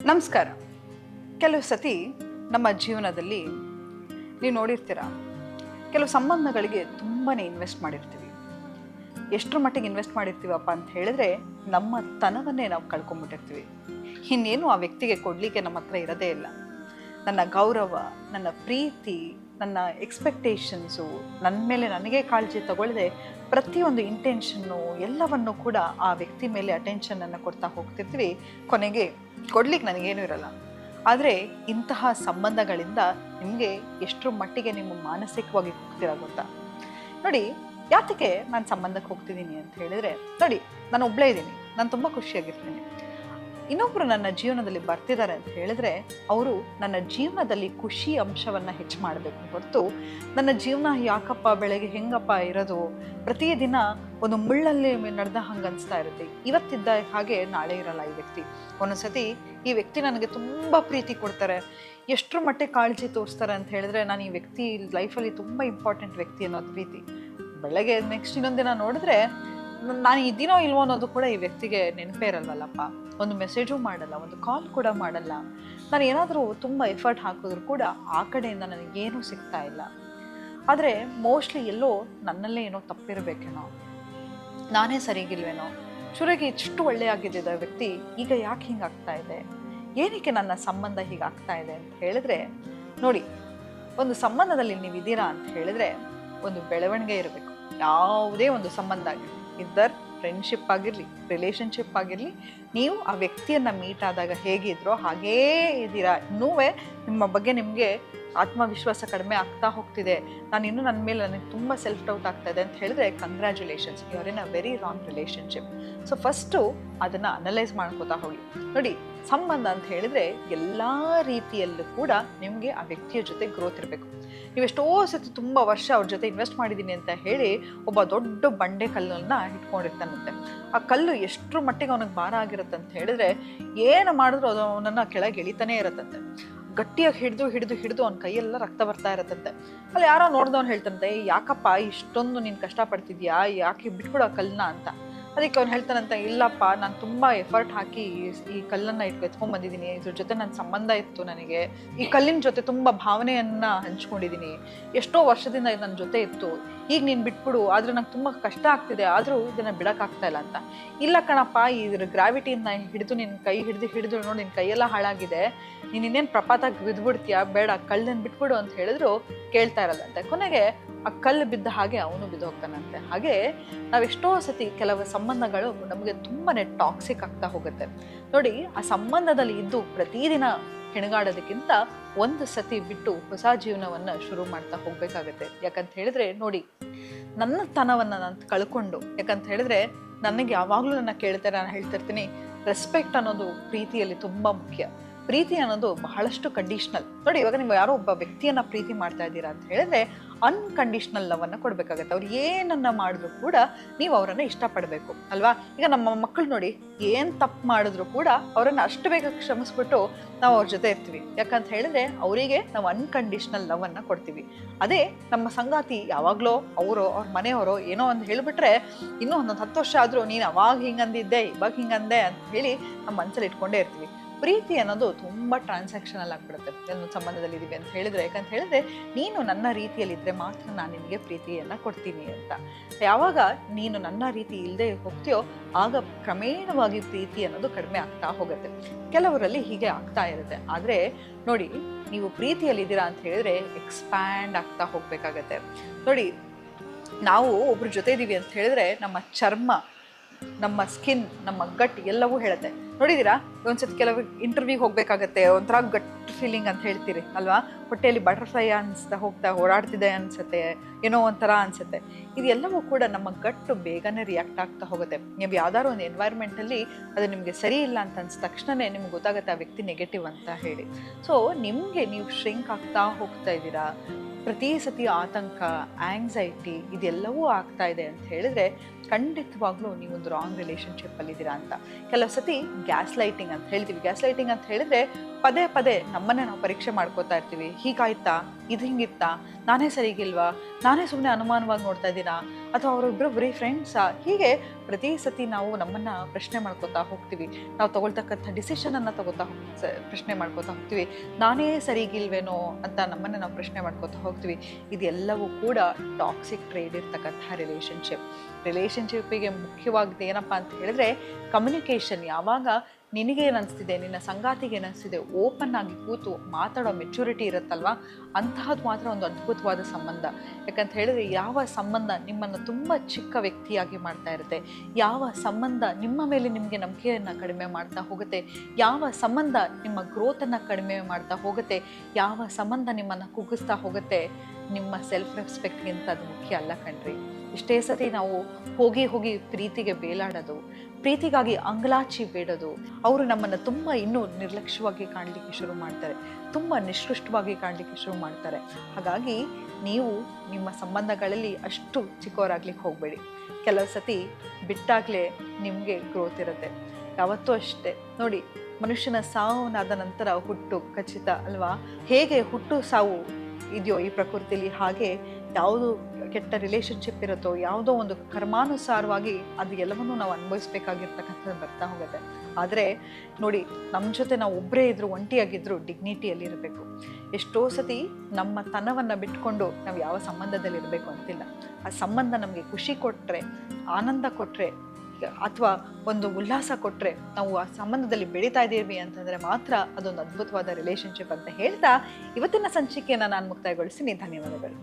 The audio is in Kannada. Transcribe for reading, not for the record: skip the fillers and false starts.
ನಮಸ್ಕಾರ. ಕೆಲವು ಸತಿ ನಮ್ಮ ಜೀವನದಲ್ಲಿ ನೀವು ನೋಡಿರ್ತೀರ, ಕೆಲವು ಸಂಬಂಧಗಳಿಗೆ ತುಂಬಾ ಇನ್ವೆಸ್ಟ್ ಮಾಡಿರ್ತೀವಿ. ಎಷ್ಟರ ಮಟ್ಟಿಗೆ ಇನ್ವೆಸ್ಟ್ ಮಾಡಿರ್ತೀವಪ್ಪ ಅಂತ ಹೇಳಿದ್ರೆ ನಮ್ಮ ತನವನ್ನೇ ನಾವು ಕಳ್ಕೊಂಡ್ಬಿಟ್ಟಿರ್ತೀವಿ. ಇನ್ನೇನು ಆ ವ್ಯಕ್ತಿಗೆ ಕೊಡಲಿಕ್ಕೆ ನಮ್ಮ ಹತ್ರ ಇರೋದೇ ಇಲ್ಲ. ನನ್ನ ಗೌರವ, ನನ್ನ ಪ್ರೀತಿ, ನನ್ನ ಎಕ್ಸ್ಪೆಕ್ಟೇಷನ್ಸು, ನನ್ನ ಮೇಲೆ ನನಗೆ ಕಾಳಜಿ ತಗೊಳ್ಳದೆ ಪ್ರತಿಯೊಂದು ಇಂಟೆನ್ಷನ್ನು ಎಲ್ಲವನ್ನು ಕೂಡ ಆ ವ್ಯಕ್ತಿ ಮೇಲೆ ಅಟೆನ್ಷನನ್ನು ಕೊಡ್ತಾ ಹೋಗ್ತಿರ್ತೀವಿ. ಕೊನೆಗೆ ಕೊಡ್ಲಿಕ್ಕೆ ನನಗೇನೂ ಇರಲ್ಲ. ಆದರೆ ಇಂತಹ ಸಂಬಂಧಗಳಿಂದ ನಿಮಗೆ ಎಷ್ಟರ ಮಟ್ಟಿಗೆ ನಿಮ್ಮ ಮಾನಸಿಕವಾಗಿ ಹೋಗ್ತೀರಾ ಗೊತ್ತಾ? ನೋಡಿ, ಯಾತಕ್ಕೆ ನಾನು ಸಂಬಂಧಕ್ಕೆ ಹೋಗ್ತಿದ್ದೀನಿ ಅಂತ ಹೇಳಿದರೆ, ನೋಡಿ, ನಾನು ಒಬ್ಬಳೇ ಇದ್ದೀನಿ, ನಾನು ತುಂಬ ಖುಷಿಯಾಗಿರ್ತೀನಿ. ಇನ್ನೊಬ್ಬರು ನನ್ನ ಜೀವನದಲ್ಲಿ ಬರ್ತಿದ್ದಾರೆ ಅಂತ ಹೇಳಿದ್ರೆ ಅವರು ನನ್ನ ಜೀವನದಲ್ಲಿ ಖುಷಿ ಅಂಶವನ್ನು ಹೆಚ್ಚು ಮಾಡಬೇಕು ಹೊರತು ನನ್ನ ಜೀವನ ಯಾಕಪ್ಪ ಬೆಳಗ್ಗೆ ಹೆಂಗಪ್ಪ ಇರೋದು, ಪ್ರತಿದಿನ ಒಂದು ಮುಳ್ಳಲ್ಲಿ ನಡೆದ ಹಂಗೆ ಅನಿಸ್ತಾ ಇರುತ್ತೆ. ಇವತ್ತಿದ್ದ ಹಾಗೆ ನಾಳೆ ಇರಲ್ಲ ಈ ವ್ಯಕ್ತಿ. ಒಂದೊಂದ್ಸತಿ ಈ ವ್ಯಕ್ತಿ ನನಗೆ ತುಂಬ ಪ್ರೀತಿ ಕೊಡ್ತಾರೆ, ಎಷ್ಟರ ಮಟ್ಟಿಗೆ ಕಾಳಜಿ ತೋರಿಸ್ತಾರೆ ಅಂತ ಹೇಳಿದ್ರೆ ನಾನು ಈ ವ್ಯಕ್ತಿ ಲೈಫಲ್ಲಿ ತುಂಬ ಇಂಪಾರ್ಟೆಂಟ್ ವ್ಯಕ್ತಿ ಅನ್ನೋದು ಪ್ರೀತಿ. ಬೆಳಗ್ಗೆ ನೆಕ್ಸ್ಟ್ ಇನ್ನೊಂದು ದಿನ ನೋಡಿದ್ರೆ ನಾನು ಇದ್ದೀನೋ ಇಲ್ವೋ ಅನ್ನೋದು ಕೂಡ ಈ ವ್ಯಕ್ತಿಗೆ ನೆನಪೇ ಇರಲ್ವಲ್ಲಪ್ಪ. ಒಂದು ಮೆಸೇಜು ಮಾಡಲ್ಲ, ಒಂದು ಕಾಲ್ ಕೂಡ ಮಾಡಲ್ಲ. ನಾನು ಏನಾದರೂ ತುಂಬ ಎಫರ್ಟ್ ಹಾಕಿದ್ರು ಕೂಡ ಆ ಕಡೆಯಿಂದ ನನಗೇನೂ ಸಿಗ್ತಾ ಇಲ್ಲ. ಆದರೆ ಮೋಸ್ಟ್ಲಿ ಎಲ್ಲೋ ನನ್ನಲ್ಲೇ ಏನೋ ತಪ್ಪಿರಬೇಕೇನೋ, ನಾನೇ ಸರಿಗಿಲ್ವೇನೋ, ಶುರುವಿಗೆ ಇಷ್ಟು ಒಳ್ಳೆಯಾಗಿದ್ದ ವ್ಯಕ್ತಿ ಈಗ ಯಾಕೆ ಹಿಂಗಾಗ್ತಾ ಇದೆ, ಏನಕ್ಕೆ ನನ್ನ ಸಂಬಂಧ ಹೀಗಾಗ್ತಾ ಇದೆ ಅಂತ ಹೇಳಿದ್ರೆ, ನೋಡಿ, ಒಂದು ಸಂಬಂಧದಲ್ಲಿ ನೀವಿದ್ದೀರಾ ಅಂತ ಹೇಳಿದ್ರೆ ಒಂದು ಬೆಳವಣಿಗೆ ಇರಬೇಕು. ಯಾವುದೇ ಒಂದು ಸಂಬಂಧ ಆಗಿರಲಿ, ಇದ್ದರ್ ಫ್ರೆಂಡ್ಶಿಪ್ ಆಗಿರಲಿ, ರಿಲೇಷನ್ಶಿಪ್ ಆಗಿರಲಿ, ನೀವು ಆ ವ್ಯಕ್ತಿಯನ್ನು ಮೀಟ್ ಆದಾಗ ಹೇಗಿದ್ರೋ ಹಾಗೇ ಇದ್ದೀರಾ. ಇನ್ನೂ ನಿಮ್ಮ ಬಗ್ಗೆ ನಿಮಗೆ ಆತ್ಮವಿಶ್ವಾಸ ಕಡಿಮೆ ಆಗ್ತಾ ಹೋಗ್ತಿದೆ, ನಾನು ಇನ್ನೂ ನನ್ನ ಮೇಲೆ ನನಗೆ ತುಂಬ ಸೆಲ್ಫ್ ಡೌಟ್ ಆಗ್ತಾ ಇದೆ ಅಂತ ಹೇಳಿದ್ರೆ congratulations, you are in a very wrong relationship. So first ಅದನ್ನು ಅನಲೈಸ್ ಮಾಡ್ಕೋತಾ ಹೋಗಿ. ನೋಡಿ, ಸಂಬಂಧ ಅಂತ ಹೇಳಿದರೆ ಎಲ್ಲ ರೀತಿಯಲ್ಲೂ ಕೂಡ ನಿಮಗೆ ಆ ವ್ಯಕ್ತಿಯ ಜೊತೆ ಗ್ರೋತ್ ಇರಬೇಕು. ನೀವು ಎಷ್ಟೋ ಸತಿ ತುಂಬ ವರ್ಷ ಅವ್ರ ಜೊತೆ ಇನ್ವೆಸ್ಟ್ ಮಾಡಿದ್ದೀನಿ ಅಂತ ಹೇಳಿ ಒಬ್ಬ ದೊಡ್ಡ ಬಂಡೆ ಕಲ್ಲನ್ನು ಇಟ್ಕೊಂಡಿರ್ತಾನಂತೆ. ಆ ಕಲ್ಲು ಎಷ್ಟರ ಮಟ್ಟಿಗೆ ಅವನಿಗೆ ಭಾರ ಆಗಿರುತ್ತೆ ಅಂತ ಹೇಳಿದ್ರೆ ಏನು ಮಾಡಿದ್ರು ಅದು ಅವನನ್ನು ಕೆಳಗೆ ಎಳಿತಾನೇ ಇರತ್ತಂತೆ. ಗಟ್ಟಿಯಾಗಿ ಹಿಡಿದು ಅವನ ಕೈಯೆಲ್ಲ ರಕ್ತ ಬರ್ತಾ ಇರತ್ತಂತೆ. ಅಲ್ಲಿ ಯಾರೋ ನೋಡ್ದವ್ನು ಹೇಳ್ತಂತೆ, ಯಾಕಪ್ಪ ಇಷ್ಟೊಂದು ನೀನು ಕಷ್ಟಪಡ್ತಿದ್ಯಾ, ಯಾಕೆ ಬಿಟ್ಬಿಡೋ ಆ ಕಲ್ಲನ್ನ ಅಂತ. ಅದಕ್ಕೆ ಅವ್ನು ಹೇಳ್ತಾನಂತ, ಇಲ್ಲಪ್ಪ, ನಾನು ತುಂಬ ಎಫರ್ಟ್ ಹಾಕಿ ಈ ಕಲ್ಲನ್ನು ಎತ್ಕೊಂಡ್ಬಂದಿದ್ದೀನಿ, ಇದ್ರ ಜೊತೆ ನನ್ನ ಸಂಬಂಧ ಇತ್ತು, ನನಗೆ ಈ ಕಲ್ಲಿನ ಜೊತೆ ತುಂಬ ಭಾವನೆಯನ್ನು ಹಂಚ್ಕೊಂಡಿದ್ದೀನಿ, ಎಷ್ಟೋ ವರ್ಷದಿಂದ ಇದು ನನ್ನ ಜೊತೆ ಇತ್ತು, ಈಗ ನೀನು ಬಿಟ್ಬಿಡು, ಆದರೆ ನಂಗೆ ತುಂಬ ಕಷ್ಟ ಆಗ್ತಿದೆ, ಆದರೂ ಇದನ್ನು ಬಿಡೋಕ್ಕಾಗ್ತಾ ಇಲ್ಲ ಅಂತ. ಇಲ್ಲ ಕಣಪ್ಪ, ಇದ್ರ ಗ್ರಾವಿಟಿಯಿಂದ ಹಿಡಿದು ನಿನ್ನ ಕೈ ಹಿಡಿದು ನೋಡಿ, ನಿನ್ನ ಕೈಯೆಲ್ಲ ಹಾಳಾಗಿದೆ, ನೀನು ಇನ್ನೇನು ಪ್ರಪಾತಕ್ಕೆ ಬಿದ್ದುಬಿಡ್ತೀಯಾ, ಬೇಡ, ಕಲ್ಲನ್ನು ಬಿಟ್ಬಿಡು ಅಂತ ಹೇಳಿದ್ರು ಕೇಳ್ತಾ ಇರಲ್ಲಂತೆ. ಕೊನೆಗೆ ಆ ಕಲ್ಲು ಬಿದ್ದ ಹಾಗೆ ಅವನು ಬಿದ್ದು ಹೋಗ್ತಾನಂತೆ. ಹಾಗೆ ನಾವೆಷ್ಟೋ ಸತಿ ಕೆಲವು ಸಂಬಂಧಗಳು ನಮಗೆ ತುಂಬಾ ಟಾಕ್ಸಿಕ್ ಆಗ್ತಾ ಹೋಗುತ್ತೆ. ನೋಡಿ, ಆ ಸಂಬಂಧದಲ್ಲಿ ಇದ್ದು ಪ್ರತಿದಿನ ಹೆಣಗಾಡೋದಕ್ಕಿಂತ ಒಂದು ಸತಿ ಬಿಟ್ಟು ಹೊಸ ಜೀವನವನ್ನು ಶುರು ಮಾಡ್ತಾ ಹೋಗ್ಬೇಕಾಗತ್ತೆ. ಯಾಕಂತ ಹೇಳಿದ್ರೆ ನೋಡಿ, ನನ್ನ ತನವನ್ನು ನಾನು ಕಳ್ಕೊಂಡು, ಯಾಕಂತ ಹೇಳಿದ್ರೆ ನನಗೆ ಯಾವಾಗಲೂ ನನ್ನ ಕೇಳ್ತಾರೆ, ನಾನು ಹೇಳ್ತಿರ್ತೀನಿ, ರೆಸ್ಪೆಕ್ಟ್ ಅನ್ನೋದು ಪ್ರೀತಿಯಲ್ಲಿ ತುಂಬ ಮುಖ್ಯ. ಪ್ರೀತಿ ಅನ್ನೋದು ಬಹಳಷ್ಟು ಕಂಡೀಷ್ನಲ್. ನೋಡಿ, ಇವಾಗ ನೀವು ಯಾರೋ ಒಬ್ಬ ವ್ಯಕ್ತಿಯನ್ನು ಪ್ರೀತಿ ಮಾಡ್ತಾ ಇದ್ದೀರಾ ಅಂತ ಹೇಳಿದ್ರೆ ಅನ್ಕಂಡೀಷ್ನಲ್ ಲವನ್ನು ಕೊಡಬೇಕಾಗತ್ತೆ. ಅವ್ರು ಏನನ್ನ ಮಾಡಿದ್ರು ಕೂಡ ನೀವು ಅವರನ್ನು ಇಷ್ಟಪಡಬೇಕು ಅಲ್ವಾ? ಈಗ ನಮ್ಮ ಮಕ್ಕಳು ನೋಡಿ, ಏನು ತಪ್ಪು ಮಾಡಿದ್ರು ಕೂಡ ಅವರನ್ನು ಅಷ್ಟು ಬೇಗ ಕ್ಷಮಿಸ್ಬಿಟ್ಟು ನಾವು ಅವ್ರ ಜೊತೆ ಇರ್ತೀವಿ. ಯಾಕಂತ ಹೇಳಿದ್ರೆ ಅವರಿಗೆ ನಾವು ಅನ್ಕಂಡೀಷ್ನಲ್ ಲವನ್ನು ಕೊಡ್ತೀವಿ. ಅದೇ ನಮ್ಮ ಸಂಗಾತಿ ಯಾವಾಗಲೋ ಅವ್ರ ಮನೆಯವರು ಏನೋ ಒಂದು ಹೇಳಿಬಿಟ್ರೆ ಇನ್ನೂ ಒಂದು 10 ವರ್ಷ ಆದರೂ ನೀನು ಅವಾಗ ಹಿಂಗಂದಿದ್ದೆ, ಇವಾಗ ಹಿಂಗಂದೆ ಅಂತ ಹೇಳಿ ನಮ್ಮ ಮನಸ್ಸಲ್ಲಿ ಇಟ್ಕೊಂಡೇ ಇರ್ತೀವಿ. ಪ್ರೀತಿ ಅನ್ನೋದು ತುಂಬ ಟ್ರಾನ್ಸಾಕ್ಷನಲ್ ಆಗಿಬಿಡುತ್ತೆ ಒಂದು ಸಂಬಂಧದಲ್ಲಿ ಇದ್ದೀವಿ ಅಂತ ಹೇಳಿದ್ರೆ. ಯಾಕಂತ ಹೇಳಿದ್ರೆ ನೀನು ನನ್ನ ರೀತಿಯಲ್ಲಿದ್ದರೆ ಮಾತ್ರ ನಾನು ನಿನಗೆ ಪ್ರೀತಿಯನ್ನು ಕೊಡ್ತೀನಿ ಅಂತ. ಯಾವಾಗ ನೀನು ನನ್ನ ರೀತಿ ಇಲ್ಲದೆ ಹೋಗ್ತೀಯೋ ಆಗ ಕ್ರಮೇಣವಾಗಿ ಪ್ರೀತಿ ಅನ್ನೋದು ಕಡಿಮೆ ಆಗ್ತಾ ಹೋಗುತ್ತೆ. ಕೆಲವರಲ್ಲಿ ಹೀಗೆ ಆಗ್ತಾ ಇರುತ್ತೆ. ಆದರೆ ನೋಡಿ, ನೀವು ಪ್ರೀತಿಯಲ್ಲಿದ್ದೀರಾ ಅಂತ ಹೇಳಿದ್ರೆ ಎಕ್ಸ್ಪ್ಯಾಂಡ್ ಆಗ್ತಾ ಹೋಗಬೇಕಾಗತ್ತೆ. ನೋಡಿ, ನಾವು ಒಬ್ರ ಜೊತೆ ಇದ್ದೀವಿ ಅಂತ ಹೇಳಿದ್ರೆ ನಮ್ಮ ಚರ್ಮ, ನಮ್ಮ ಸ್ಕಿನ್, ನಮ್ಮ ಗಟ್ ಎಲ್ಲವೂ ಹೇಳುತ್ತೆ. ನೋಡಿದ್ದೀರಾ, ಒಂದ್ಸತಿ ಕೆಲವು ಇಂಟರ್ವ್ಯೂಗೆ ಹೋಗ್ಬೇಕಾಗತ್ತೆ, ಒಂಥರ ಗಟ್ ಫೀಲಿಂಗ್ ಅಂತ ಹೇಳ್ತೀರಿ ಅಲ್ವಾ? ಹೊಟ್ಟೆಯಲ್ಲಿ ಬಟರ್ಫ್ಲೈ ಹೋಗ್ತಾ ಓಡಾಡ್ತಿದೆ ಅನ್ಸುತ್ತೆ, ಏನೋ ಒಂಥರ ಅನ್ಸುತ್ತೆ. ಇದೆಲ್ಲವೂ ಕೂಡ ನಮ್ಮ ಗಟ್ಟು ಬೇಗನೆ ರಿಯಾಕ್ಟ್ ಆಗ್ತಾ ಹೋಗುತ್ತೆ. ನೀವು ಯಾವ್ದಾದ್ರು ಒಂದು ಎನ್ವೈರ್ಮೆಂಟಲ್ಲಿ ಅದು ನಿಮಗೆ ಸರಿ ಇಲ್ಲ ಅಂತ ಅನ್ಸಿದ ತಕ್ಷಣವೇ ನಿಮ್ಗೆ ಗೊತ್ತಾಗುತ್ತೆ ಆ ವ್ಯಕ್ತಿ ನೆಗೆಟಿವ್ ಅಂತ ಹೇಳಿ. ಸೊ ನಿಮಗೆ ನೀವು ಶ್ರಿಂಕ್ ಆಗ್ತಾ ಹೋಗ್ತಾ ಇದ್ದೀರಾ, ಪ್ರತಿ ಸತಿ ಆತಂಕ, ಆಂಗ್ಸೈಟಿ ಇದೆಲ್ಲವೂ ಆಗ್ತಾ ಇದೆ ಅಂತ ಹೇಳಿದ್ರೆ ಖಂಡಿತವಾಗ್ಲೂ ನೀವೊಂದು ರಾಂಗ್ ರಿಲೇಷನ್ಶಿಪ್ಪಲ್ಲಿದ್ದೀರಾ ಅಂತ. ಕೆಲವು ಸತಿ ಗ್ಯಾಸ್ ಲೈಟಿಂಗ್ ಲೈಟಿಂಗ್ ಅಂತ ಹೇಳ್ತೀವಿ. ಗ್ಯಾಸ್ ಲೈಟಿಂಗ್ ಅಂತ ಹೇಳಿದ್ರೆ ಪದೇ ಪದೇ ನಮ್ಮನ್ನೇ ನಾವು ಪರೀಕ್ಷೆ ಮಾಡ್ಕೋತಾ ಇರ್ತೀವಿ. ಹೀಗಾಯ್ತಾ, ಇದು ಹಿಂಗಿತ್ತಾ, ನಾನೇ ಸರಿಗಿಲ್ವಾ, ನಾನೇ ಸುಮ್ಮನೆ ಅನುಮಾನವಾಗಿ ನೋಡ್ತಾ ಇದ್ದೀನಾ, ಅಥವಾ ಅವರಿಬ್ಬರು ಬರೀ ಫ್ರೆಂಡ್ಸಾ, ಹೀಗೆ ಪ್ರತಿ ಸತಿ ನಾವು ನಮ್ಮನ್ನು ಪ್ರಶ್ನೆ ಮಾಡ್ಕೋತಾ ಹೋಗ್ತೀವಿ. ನಾವು ತಗೊಳ್ತಕ್ಕಂಥ ಡಿಸಿಷನನ್ನು ಪ್ರಶ್ನೆ ಮಾಡ್ಕೋತಾ ಹೋಗ್ತೀವಿ. ನಾನೇ ಸರಿಗಿಲ್ವೇನೋ ಅಂತ ನಮ್ಮನ್ನು ನಾವು ಪ್ರಶ್ನೆ ಮಾಡ್ಕೋತಾ ಹೋಗ್ತೀವಿ. ಇದೆಲ್ಲವೂ ಕೂಡ ಟಾಕ್ಸಿಕ್ ಟ್ರೇಡ್ ಇರ್ತಕ್ಕಂಥ ರಿಲೇಷನ್ಶಿಪ್ಪಿಗೆ ಮುಖ್ಯವಾಗಿದೆ ಏನಪ್ಪ ಅಂತ ಹೇಳಿದ್ರೆ ಕಮ್ಯುನಿಕೇಷನ್. ಯಾವಾಗ ನಿನಗೇನು ಅನಿಸ್ತಿದೆ, ನಿನ್ನ ಸಂಗಾತಿಗೆ ಏನಿಸ್ತಿದೆ, ಓಪನ್ ಆಗಿ ಕೂತು ಮಾತಾಡೋ ಮೆಚುರಿಟಿ ಇರುತ್ತಲ್ವ, ಅಂತಹದ್ದು ಮಾತ್ರ ಒಂದು ಅದ್ಭುತವಾದ ಸಂಬಂಧ. ಯಾಕಂತ ಹೇಳಿದ್ರೆ ಯಾವ ಸಂಬಂಧ ನಿಮ್ಮನ್ನು ತುಂಬ ಚಿಕ್ಕ ವ್ಯಕ್ತಿಯಾಗಿ ಮಾಡ್ತಾ ಇರುತ್ತೆ, ಯಾವ ಸಂಬಂಧ ನಿಮ್ಮ ಮೇಲೆ ನಿಮಗೆ ನಂಬಿಕೆಯನ್ನು ಕಡಿಮೆ ಮಾಡ್ತಾ ಹೋಗುತ್ತೆ, ಯಾವ ಸಂಬಂಧ ನಿಮ್ಮ ಗ್ರೋತನ್ನು ಕಡಿಮೆ ಮಾಡ್ತಾ ಹೋಗುತ್ತೆ, ಯಾವ ಸಂಬಂಧ ನಿಮ್ಮನ್ನು ಕುಗ್ಗಿಸ್ತಾ ಹೋಗುತ್ತೆ, ನಿಮ್ಮ ಸೆಲ್ಫ್ ರೆಸ್ಪೆಕ್ಟ್ಗಿಂತ ಅದು ಮುಖ್ಯ ಅಲ್ಲ ಕಣ್ರಿ. ಇಷ್ಟೇ ಸತಿ ನಾವು ಹೋಗಿ ಹೋಗಿ ಪ್ರೀತಿಗೆ ಬೇಲಾಡೋದು, ಪ್ರೀತಿಗಾಗಿ ಅಂಗಲಾಚಿ ಬೇಡೋದು, ಅವರು ನಮ್ಮನ್ನು ತುಂಬ ಇನ್ನೂ ನಿರ್ಲಕ್ಷ್ಯವಾಗಿ ಕಾಣಲಿಕ್ಕೆ ಶುರು ಮಾಡ್ತಾರೆ, ತುಂಬ ನಿಷ್ಕೃಷ್ಟವಾಗಿ ಕಾಣಲಿಕ್ಕೆ ಶುರು ಮಾಡ್ತಾರೆ. ಹಾಗಾಗಿ ನೀವು ನಿಮ್ಮ ಸಂಬಂಧಗಳಲ್ಲಿ ಅಷ್ಟು ಚಿಕ್ಕವರಾಗ್ಲಿಕ್ಕೆ ಹೋಗಬೇಡಿ. ಕೆಲವು ಸತಿ ಬಿಟ್ಟಾಗಲೇ ನಿಮಗೆ ಗ್ರೋತ್ ಇರುತ್ತೆ. ಯಾವತ್ತೂ ಅಷ್ಟೇ ನೋಡಿ, ಮನುಷ್ಯನ ಸಾವನಾದ ನಂತರ ಹುಟ್ಟು ಖಚಿತ ಅಲ್ವಾ? ಹೇಗೆ ಹುಟ್ಟು ಸಾವು ಇದೆಯೋ ಈ ಪ್ರಕೃತಿಲಿ, ಹಾಗೆ ಯಾವುದು ಕೆಟ್ಟ ರಿಲೇಷನ್ಶಿಪ್ ಇರುತ್ತೋ, ಯಾವುದೋ ಒಂದು ಕರ್ಮಾನುಸಾರವಾಗಿ ಅದು ಎಲ್ಲವನ್ನೂ ನಾವು ಅನುಭವಿಸ್ಬೇಕಾಗಿರ್ತಕ್ಕಂಥದ್ದು ಬರ್ತಾ ಹೋಗುತ್ತೆ. ಆದರೆ ನೋಡಿ, ನಮ್ಮ ಜೊತೆ ನಾವು ಒಬ್ಬರೇ ಇದ್ದರೂ, ಒಂಟಿಯಾಗಿದ್ದರೂ ಡಿಗ್ನಿಟಿಯಲ್ಲಿ ಇರಬೇಕು. ಎಷ್ಟೋ ಸತಿ ನಮ್ಮ ತನವನ್ನು ಬಿಟ್ಕೊಂಡು ನಾವು ಯಾವ ಸಂಬಂಧದಲ್ಲಿ ಇರಬೇಕು ಅಂತಿಲ್ಲ. ಆ ಸಂಬಂಧ ನಮಗೆ ಖುಷಿ ಕೊಟ್ಟರೆ, ಆನಂದ ಕೊಟ್ಟರೆ, ಅಥವಾ ಒಂದು ಉಲ್ಲಾಸ ಕೊಟ್ಟರೆ, ನಾವು ಆ ಸಂಬಂಧದಲ್ಲಿ ಬೆಳೀತಾ ಇದ್ದೀವಿ ಅಂತಂದರೆ ಮಾತ್ರ ಅದೊಂದು ಅದ್ಭುತವಾದ ರಿಲೇಷನ್ಶಿಪ್ ಅಂತ ಹೇಳ್ತಾ ಇವತ್ತಿನ ಸಂಚಿಕೆಯನ್ನು ನಾನು ಮುಕ್ತಾಯಗೊಳಿಸ್ತೀನಿ. ಧನ್ಯವಾದಗಳು.